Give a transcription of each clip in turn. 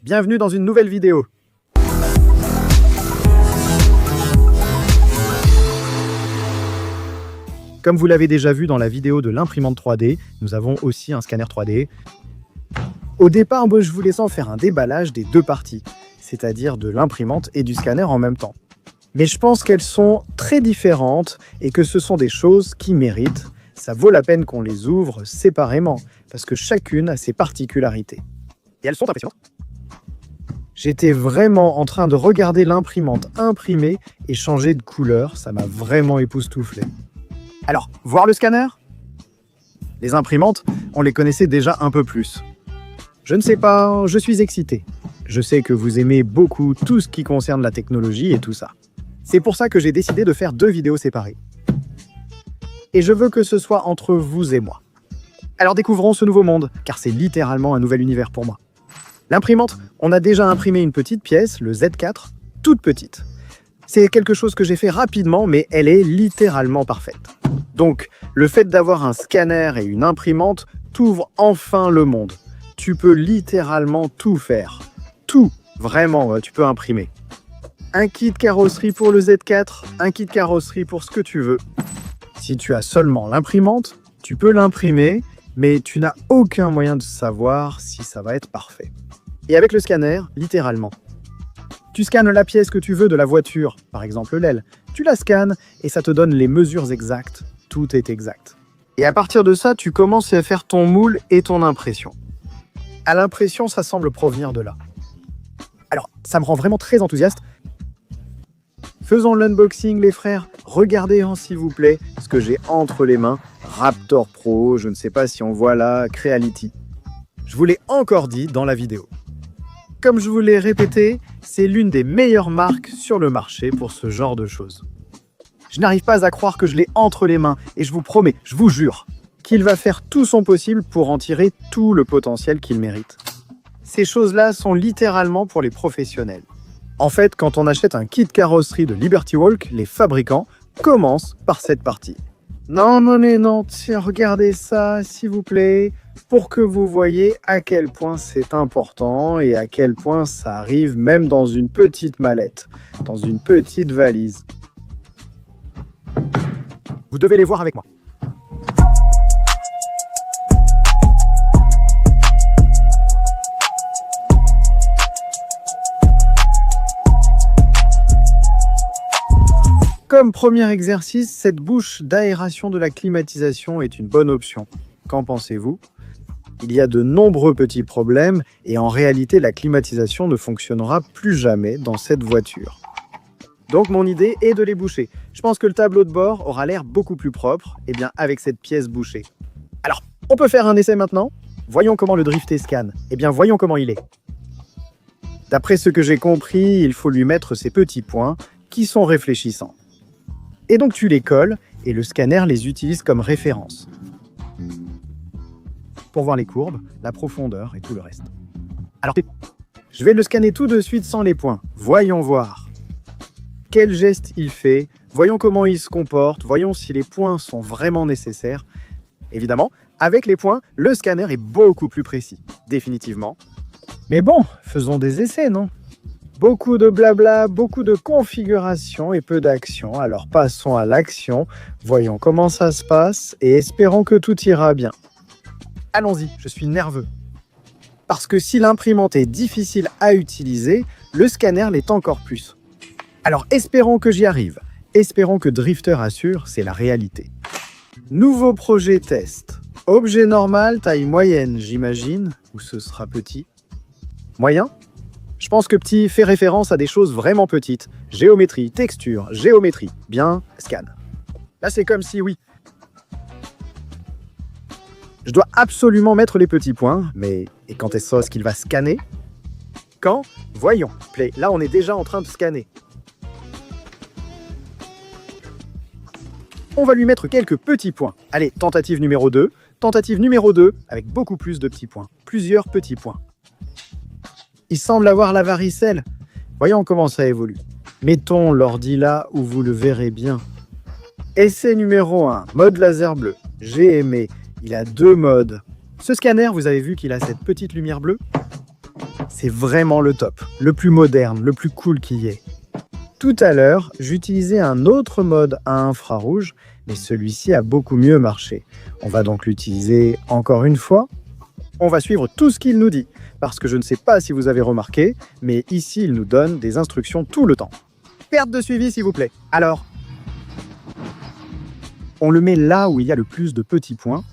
Bienvenue dans une nouvelle vidéo. Comme vous l'avez déjà vu dans la vidéo de l'imprimante 3D, nous avons aussi un scanner 3D. Au départ, je voulais en faire un déballage des deux parties, c'est-à-dire de l'imprimante et du scanner en même temps. Mais je pense qu'elles sont très différentes et que ce sont des choses qui méritent. Ça vaut la peine qu'on les ouvre séparément, parce que chacune a ses particularités. Et elles sont impressionnantes. J'étais vraiment en train de regarder l'imprimante imprimer et changer de couleur, ça m'a vraiment époustouflé. Alors, voir le scanner? Les imprimantes, on les connaissait déjà un peu plus. Je ne sais pas, je suis excité. Je sais que vous aimez beaucoup tout ce qui concerne la technologie et tout ça. C'est pour ça que j'ai décidé de faire 2 vidéos séparées. Et je veux que ce soit entre vous et moi. Alors découvrons ce nouveau monde, car c'est littéralement un nouvel univers pour moi. L'imprimante, on a déjà imprimé une petite pièce, le Z4, toute petite. C'est quelque chose que j'ai fait rapidement, mais elle est littéralement parfaite. Donc, le fait d'avoir un scanner et une imprimante t'ouvre enfin le monde. Tu peux littéralement tout faire. Tout, vraiment, tu peux imprimer. Un kit carrosserie pour le Z4, un kit carrosserie pour ce que tu veux. Si tu as seulement l'imprimante, tu peux l'imprimer, mais tu n'as aucun moyen de savoir si ça va être parfait. Et avec le scanner, littéralement. Tu scannes la pièce que tu veux de la voiture, par exemple l'aile. Tu la scannes et ça te donne les mesures exactes. Tout est exact. Et à partir de ça, tu commences à faire ton moule et ton impression. À l'impression, ça semble provenir de là. Alors, ça me rend vraiment très enthousiaste. Faisons l'unboxing, les frères. Regardez, s'il vous plaît, ce que j'ai entre les mains. Raptor Pro, je ne sais pas si on voit là, Creality. Je vous l'ai encore dit dans la vidéo. Comme je vous l'ai répété, c'est l'une des meilleures marques sur le marché pour ce genre de choses. Je n'arrive pas à croire que je l'ai entre les mains et je vous promets, je vous jure, qu'il va faire tout son possible pour en tirer tout le potentiel qu'il mérite. Ces choses-là sont littéralement pour les professionnels. En fait, quand on achète un kit carrosserie de Liberty Walk, les fabricants commencent par cette partie. Non, tiens, regardez ça, s'il vous plaît, pour que vous voyez à quel point c'est important et à quel point ça arrive même dans une petite mallette, dans une petite valise. Vous devez les voir avec moi. Comme premier exercice, cette bouche d'aération de la climatisation est une bonne option. Qu'en pensez-vous? Il y a de nombreux petits problèmes et en réalité, la climatisation ne fonctionnera plus jamais dans cette voiture. Donc mon idée est de les boucher. Je pense que le tableau de bord aura l'air beaucoup plus propre avec cette pièce bouchée. Alors, on peut faire un essai maintenant? Voyons comment le drifter scanne. Voyons comment il est. D'après ce que j'ai compris, il faut lui mettre ces petits points qui sont réfléchissants. Et donc tu les colles et le scanner les utilise comme référence. Pour voir les courbes, la profondeur et tout le reste. Alors, je vais le scanner tout de suite sans les points. Voyons voir. Quel geste il fait, voyons comment il se comporte, voyons si les points sont vraiment nécessaires. Évidemment, avec les points, le scanner est beaucoup plus précis, définitivement. Mais bon, faisons des essais, non? Beaucoup de blabla, beaucoup de configuration et peu d'action. Alors passons à l'action, voyons comment ça se passe et espérons que tout ira bien. Allons-y, je suis nerveux. Parce que si l'imprimante est difficile à utiliser, le scanner l'est encore plus. Alors espérons que j'y arrive. Espérons que Drifter assure, c'est la réalité. Nouveau projet test. Objet normal, taille moyenne, j'imagine. Ou ce sera petit. Moyen? Je pense que petit fait référence à des choses vraiment petites. Géométrie, texture, géométrie. Bien, scan. Là, c'est comme si, oui. Je dois absolument mettre les petits points, mais et quand est-ce qu'il va scanner? Quand? Voyons. Play. Là, on est déjà en train de scanner. On va lui mettre quelques petits points. Allez, tentative numéro 2. Tentative numéro 2, avec beaucoup plus de petits points. Plusieurs petits points. Il semble avoir la varicelle. Voyons comment ça évolue. Mettons l'ordi là où vous le verrez bien. Essai numéro 1, mode laser bleu. J'ai aimé. Il a 2 modes. Ce scanner, vous avez vu qu'il a cette petite lumière bleue? C'est vraiment le top, le plus moderne, le plus cool qu'il y ait. Tout à l'heure, j'utilisais un autre mode à infrarouge, mais celui-ci a beaucoup mieux marché. On va donc l'utiliser encore une fois. On va suivre tout ce qu'il nous dit, parce que je ne sais pas si vous avez remarqué, mais ici, il nous donne des instructions tout le temps. Perte de suivi, s'il vous plaît. Alors, on le met là où il y a le plus de petits points.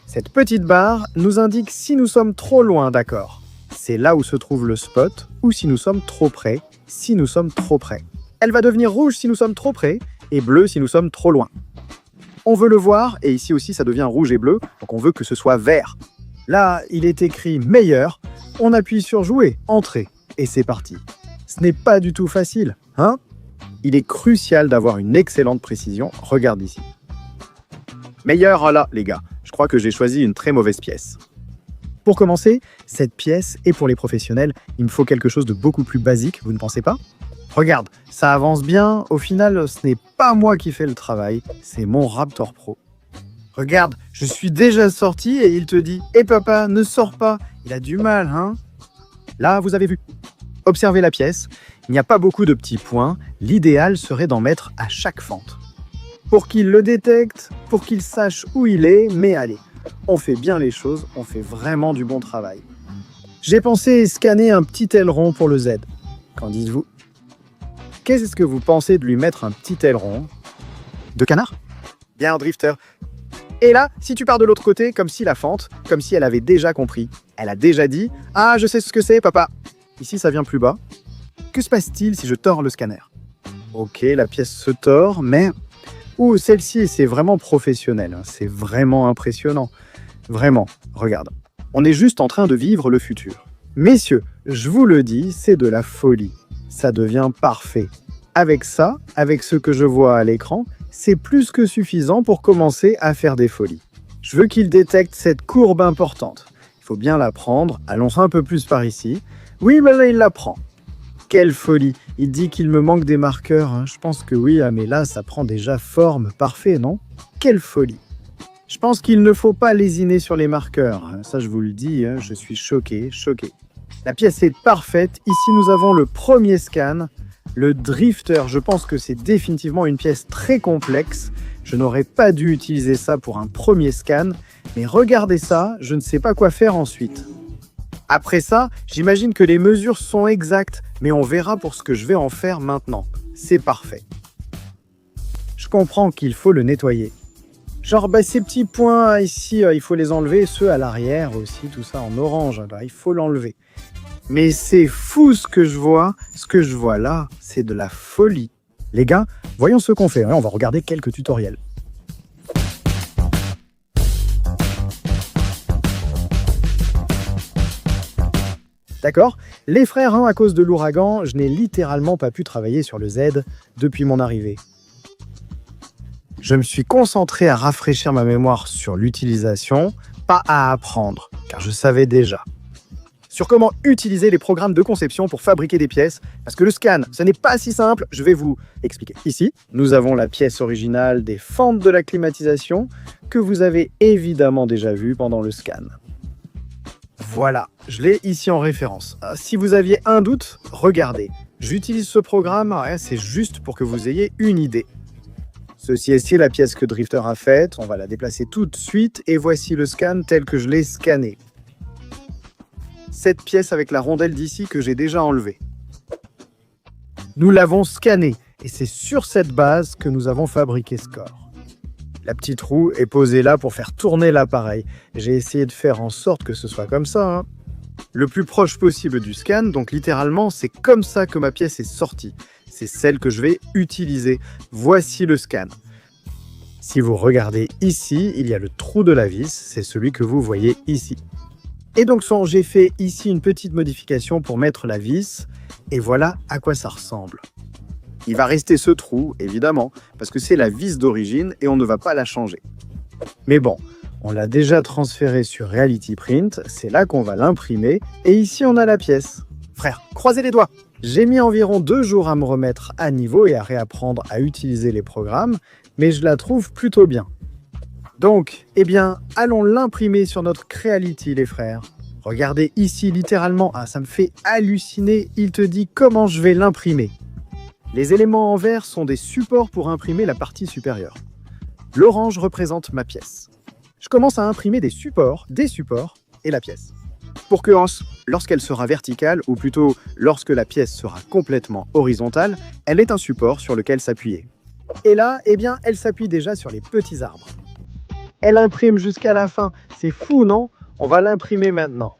Cette petite barre nous indique si nous sommes trop loin, d'accord. C'est là où se trouve le spot, ou si nous sommes trop près, si nous sommes trop près. Elle va devenir rouge si nous sommes trop près, et bleu si nous sommes trop loin. On veut le voir, et ici aussi ça devient rouge et bleu, donc on veut que ce soit vert. Là, il est écrit meilleur, on appuie sur jouer, entrer, et c'est parti. Ce n'est pas du tout facile, hein? Il est crucial d'avoir une excellente précision, regarde ici. Meilleur, oh là, les gars, je crois que j'ai choisi une très mauvaise pièce. Pour commencer, cette pièce est pour les professionnels, il me faut quelque chose de beaucoup plus basique, vous ne pensez pas? Regarde, ça avance bien, au final, ce n'est pas moi qui fais le travail, c'est mon Raptor Pro. Regarde, je suis déjà sorti et il te dit « Eh papa, ne sors pas !» Il a du mal, hein? Là, vous avez vu. Observez la pièce, il n'y a pas beaucoup de petits points, l'idéal serait d'en mettre à chaque fente. Pour qu'il le détecte, pour qu'il sache où il est, mais allez, on fait bien les choses, on fait vraiment du bon travail. J'ai pensé scanner un petit aileron pour le Z. Qu'en dites-vous? Qu'est-ce que vous pensez de lui mettre un petit aileron? De canard? Bien, drifter. Et là, si tu pars de l'autre côté, comme si la fente, comme si elle avait déjà compris. Elle a déjà dit « Ah, je sais ce que c'est, papa !» Ici, ça vient plus bas. Que se passe-t-il si je tords le scanner? Ok, la pièce se tord, mais... Ouh, celle-ci, c'est vraiment professionnel. Hein. C'est vraiment impressionnant. Vraiment, regarde. On est juste en train de vivre le futur. Messieurs, je vous le dis, c'est de la folie. Ça devient parfait. Avec ça, avec ce que je vois à l'écran, c'est plus que suffisant pour commencer à faire des folies. Je veux qu'il détecte cette courbe importante. Il faut bien la prendre. Allons un peu plus par ici. Oui, ben là, il la prend. Quelle folie! Il dit qu'il me manque des marqueurs. Hein. Je pense que oui, mais là, ça prend déjà forme. Parfait, non? Quelle folie! Je pense qu'il ne faut pas lésiner sur les marqueurs. Ça, je vous le dis, hein, je suis choqué, choqué. La pièce est parfaite. Ici, nous avons le premier scan. Le drifter, je pense que c'est définitivement une pièce très complexe. Je n'aurais pas dû utiliser ça pour un premier scan. Mais regardez ça, je ne sais pas quoi faire ensuite. Après ça, j'imagine que les mesures sont exactes, mais on verra pour ce que je vais en faire maintenant. C'est parfait. Je comprends qu'il faut le nettoyer. Genre, ces petits points ici, il faut les enlever, ceux à l'arrière aussi, tout ça en orange, là, il faut l'enlever. Mais c'est fou ce que je vois là, c'est de la folie. Les gars, voyons ce qu'on fait, hein, on va regarder quelques tutoriels. D'accord? Les frères, à cause de l'ouragan, je n'ai littéralement pas pu travailler sur le Z depuis mon arrivée. Je me suis concentré à rafraîchir ma mémoire sur l'utilisation, pas à apprendre, car je savais déjà. Sur comment utiliser les programmes de conception pour fabriquer des pièces, parce que le scan, ce n'est pas si simple, je vais vous expliquer. Ici, nous avons la pièce originale des fentes de la climatisation, que vous avez évidemment déjà vue pendant le scan. Voilà, je l'ai ici en référence. Si vous aviez un doute, regardez. J'utilise ce programme, c'est juste pour que vous ayez une idée. Ceci est la pièce que Drifter a faite, on va la déplacer tout de suite, et voici le scan tel que je l'ai scanné. Cette pièce avec la rondelle d'ici que j'ai déjà enlevée. Nous l'avons scanné, et c'est sur cette base que nous avons fabriqué Score. La petite roue est posée là pour faire tourner l'appareil. J'ai essayé de faire en sorte que ce soit comme ça. Le plus proche possible du scan, donc littéralement, c'est comme ça que ma pièce est sortie. C'est celle que je vais utiliser. Voici le scan. Si vous regardez ici, il y a le trou de la vis, c'est celui que vous voyez ici. Et donc j'ai fait ici une petite modification pour mettre la vis, et voilà à quoi ça ressemble. Il va rester ce trou, évidemment, parce que c'est la vis d'origine et on ne va pas la changer. Mais bon, on l'a déjà transféré sur Reality Print, c'est là qu'on va l'imprimer, et ici on a la pièce. Frère, croisez les doigts! J'ai mis environ 2 jours à me remettre à niveau et à réapprendre à utiliser les programmes, mais je la trouve plutôt bien. Donc, allons l'imprimer sur notre Creality, les frères. Regardez ici littéralement, ah, ça me fait halluciner, il te dit comment je vais l'imprimer. Les éléments en vert sont des supports pour imprimer la partie supérieure. L'orange représente ma pièce. Je commence à imprimer des supports et la pièce. Pour que lorsqu'elle sera verticale, ou plutôt lorsque la pièce sera complètement horizontale, elle est un support sur lequel s'appuyer. Et là, eh bien, elle s'appuie déjà sur les petits arbres. Elle imprime jusqu'à la fin. C'est fou, non? On va l'imprimer maintenant.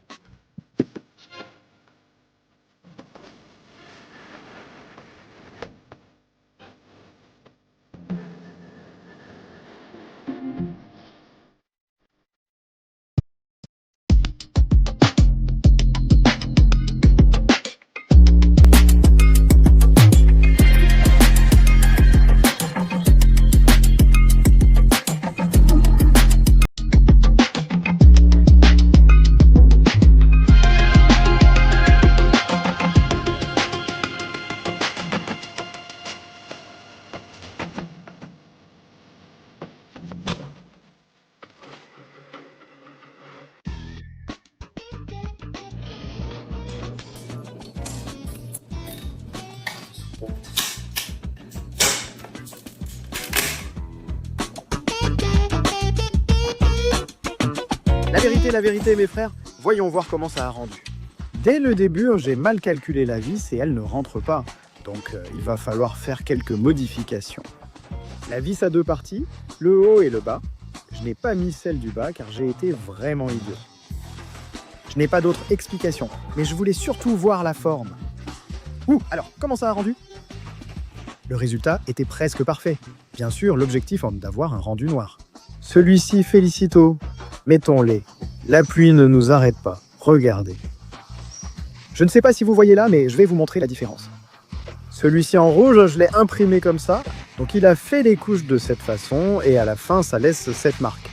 La vérité, mes frères, voyons voir comment ça a rendu. Dès le début, j'ai mal calculé la vis et elle ne rentre pas. Donc, il va falloir faire quelques modifications. La vis a deux parties, le haut et le bas. Je n'ai pas mis celle du bas car j'ai été vraiment idiot. Je n'ai pas d'autre explication, mais je voulais surtout voir la forme. Alors, comment ça a rendu? Le résultat était presque parfait. Bien sûr, l'objectif est d'avoir un rendu noir. Celui-ci, félicito. Mettons-les. La pluie ne nous arrête pas. Regardez. Je ne sais pas si vous voyez là, mais je vais vous montrer la différence. Celui-ci en rouge, je l'ai imprimé comme ça. Donc il a fait les couches de cette façon et à la fin, ça laisse cette marque.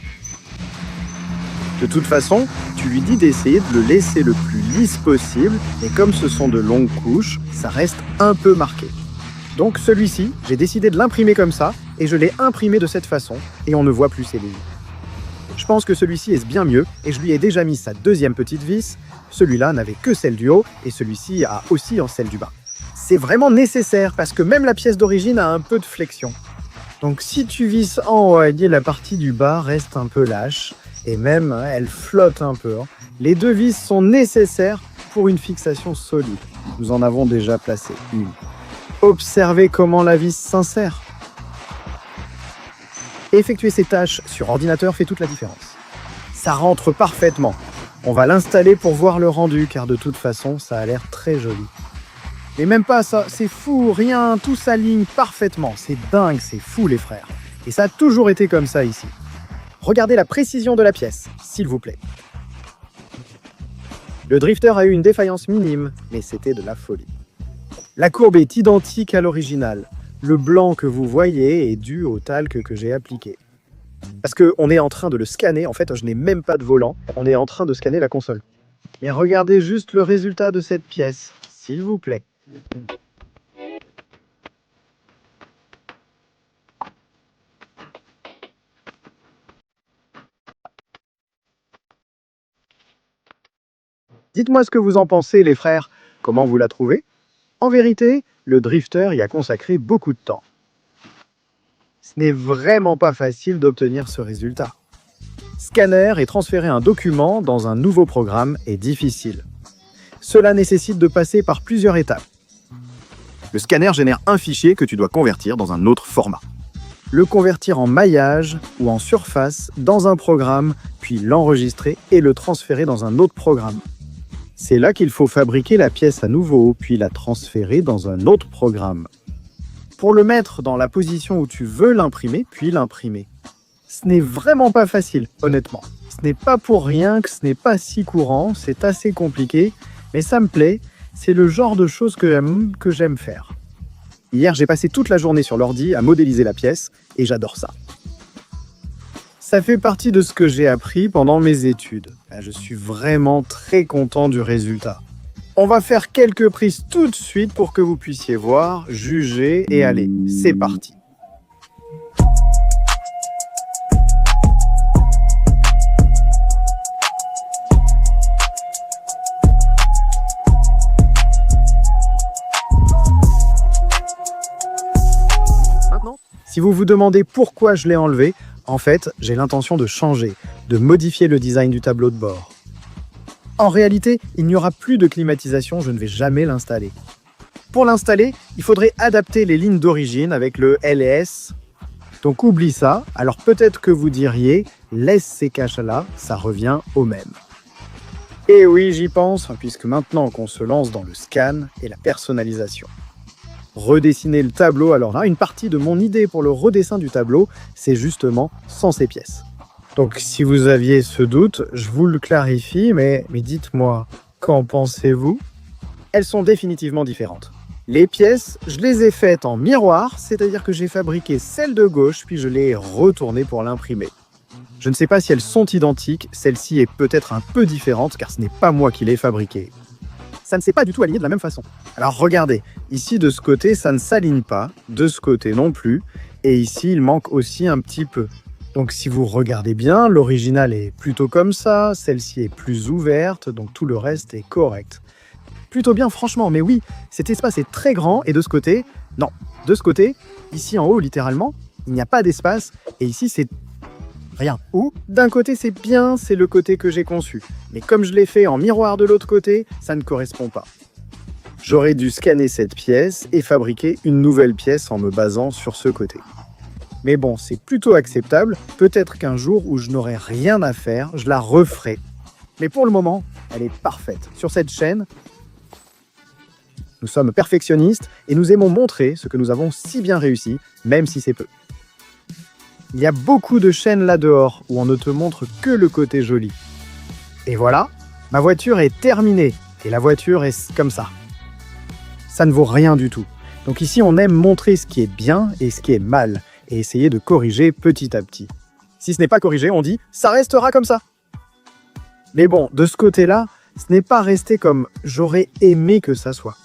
De toute façon, tu lui dis d'essayer de le laisser le plus lisse possible. Et comme ce sont de longues couches, ça reste un peu marqué. Donc celui-ci, j'ai décidé de l'imprimer comme ça et je l'ai imprimé de cette façon et on ne voit plus ces lignes. Je pense que celui-ci est bien mieux et je lui ai déjà mis sa deuxième petite vis. Celui-là n'avait que celle du haut et celui-ci a aussi en celle du bas. C'est vraiment nécessaire parce que même la pièce d'origine a un peu de flexion. Donc si tu visses en haut, la partie du bas reste un peu lâche et même elle flotte un peu. Les deux vis sont nécessaires pour une fixation solide. Nous en avons déjà placé une. Observez comment la vis s'insère. Effectuer ces tâches sur ordinateur fait toute la différence. Ça rentre parfaitement. On va l'installer pour voir le rendu, car de toute façon, ça a l'air très joli. Mais même pas ça, c'est fou, rien, tout s'aligne parfaitement. C'est dingue, c'est fou les frères. Et ça a toujours été comme ça ici. Regardez la précision de la pièce, s'il vous plaît. Le drifter a eu une défaillance minime, mais c'était de la folie. La courbe est identique à l'original. Le blanc que vous voyez est dû au talc que j'ai appliqué. Parce qu'on est en train de le scanner, en fait je n'ai même pas de volant, on est en train de scanner la console. Mais regardez juste le résultat de cette pièce, s'il vous plaît. Dites-moi ce que vous en pensez les frères, comment vous la trouvez? En vérité, le drifter y a consacré beaucoup de temps. Ce n'est vraiment pas facile d'obtenir ce résultat. Scanner et transférer un document dans un nouveau programme est difficile. Cela nécessite de passer par plusieurs étapes. Le scanner génère un fichier que tu dois convertir dans un autre format. Le convertir en maillage ou en surface dans un programme, puis l'enregistrer et le transférer dans un autre programme. C'est là qu'il faut fabriquer la pièce à nouveau, puis la transférer dans un autre programme. Pour le mettre dans la position où tu veux l'imprimer, puis l'imprimer. Ce n'est vraiment pas facile, honnêtement. Ce n'est pas pour rien que ce n'est pas si courant, c'est assez compliqué, mais ça me plaît, c'est le genre de choses que j'aime faire. Hier, j'ai passé toute la journée sur l'ordi à modéliser la pièce, et j'adore ça. Ça fait partie de ce que j'ai appris pendant mes études. Je suis vraiment très content du résultat. On va faire quelques prises tout de suite pour que vous puissiez voir, juger et allez, c'est parti. Si vous vous demandez pourquoi je l'ai enlevé, en fait, j'ai l'intention de changer, de modifier le design du tableau de bord. En réalité, il n'y aura plus de climatisation, je ne vais jamais l'installer. Pour l'installer, il faudrait adapter les lignes d'origine avec le LS. Donc oublie ça, alors peut-être que vous diriez, laisse ces caches-là, ça revient au même. Et oui, j'y pense, puisque maintenant qu'on se lance dans le scan et la personnalisation. Redessiner le tableau, alors là, une partie de mon idée pour le redessin du tableau, c'est justement sans ces pièces. Donc si vous aviez ce doute, je vous le clarifie, mais dites-moi, qu'en pensez-vous? Elles sont définitivement différentes. Les pièces, je les ai faites en miroir, c'est-à-dire que j'ai fabriqué celle de gauche, puis je l'ai retournée pour l'imprimer. Je ne sais pas si elles sont identiques, celle-ci est peut-être un peu différente, car ce n'est pas moi qui l'ai fabriquée. Ça ne s'est pas du tout aligné de la même façon. Alors regardez, ici de ce côté, ça ne s'aligne pas, de ce côté non plus, et ici il manque aussi un petit peu. Donc si vous regardez bien, l'original est plutôt comme ça, celle-ci est plus ouverte, donc tout le reste est correct. Plutôt bien franchement, mais oui, cet espace est très grand, et de ce côté, non. De ce côté, ici en haut littéralement, il n'y a pas d'espace, et ici c'est rien. Ou, d'un côté c'est bien, c'est le côté que j'ai conçu. Mais comme je l'ai fait en miroir de l'autre côté, ça ne correspond pas. J'aurais dû scanner cette pièce et fabriquer une nouvelle pièce en me basant sur ce côté. Mais bon, c'est plutôt acceptable. Peut-être qu'un jour où je n'aurai rien à faire, je la referai. Mais pour le moment, elle est parfaite. Sur cette chaîne, nous sommes perfectionnistes et nous aimons montrer ce que nous avons si bien réussi, même si c'est peu. Il y a beaucoup de chaînes là dehors où on ne te montre que le côté joli. Et voilà, ma voiture est terminée. Et la voiture est comme ça. Ça ne vaut rien du tout. Donc ici, on aime montrer ce qui est bien et ce qui est mal, et essayer de corriger petit à petit. Si ce n'est pas corrigé, on dit « ça restera comme ça ». Mais bon, de ce côté-là, ce n'est pas resté comme j'aurais aimé que ça soit.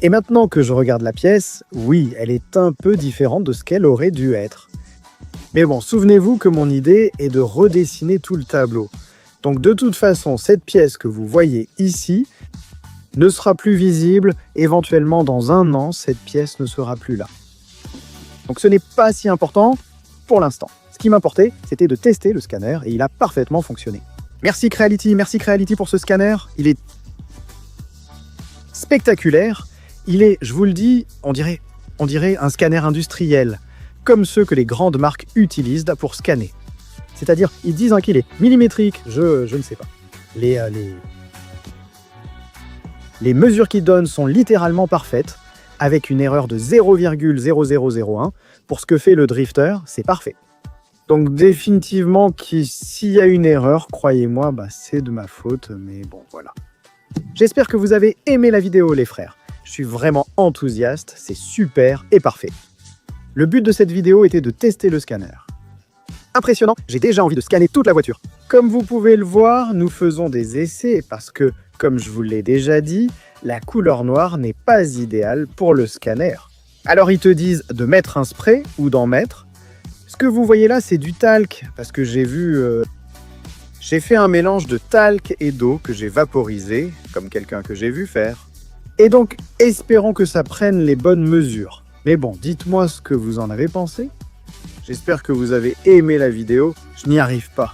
Et maintenant que je regarde la pièce, oui, elle est un peu différente de ce qu'elle aurait dû être. Mais bon, souvenez-vous que mon idée est de redessiner tout le tableau. Donc de toute façon, cette pièce que vous voyez ici ne sera plus visible. Éventuellement, dans 1 an, cette pièce ne sera plus là. Donc ce n'est pas si important pour l'instant. Ce qui m'importait, c'était de tester le scanner et il a parfaitement fonctionné. Merci Creality pour ce scanner. Il est spectaculaire. Il est, je vous le dis, on dirait un scanner industriel, comme ceux que les grandes marques utilisent pour scanner. C'est-à-dire, ils disent qu'il est millimétrique, je ne sais pas. Les mesures qu'ils donnent sont littéralement parfaites, avec une erreur de 0,0001. Pour ce que fait le drifter, c'est parfait. Donc définitivement, s'il y a une erreur, croyez-moi, c'est de ma faute, mais bon, voilà. J'espère que vous avez aimé la vidéo, les frères. Je suis vraiment enthousiaste, c'est super et parfait. Le but de cette vidéo était de tester le scanner. Impressionnant, j'ai déjà envie de scanner toute la voiture. Comme vous pouvez le voir, nous faisons des essais parce que, comme je vous l'ai déjà dit, la couleur noire n'est pas idéale pour le scanner. Alors ils te disent de mettre un spray ou d'en mettre. Ce que vous voyez là, c'est du talc, parce que j'ai fait un mélange de talc et d'eau que j'ai vaporisé, comme quelqu'un que j'ai vu faire. Et donc, espérons que ça prenne les bonnes mesures. Mais bon, dites-moi ce que vous en avez pensé. J'espère que vous avez aimé la vidéo, je n'y arrive pas.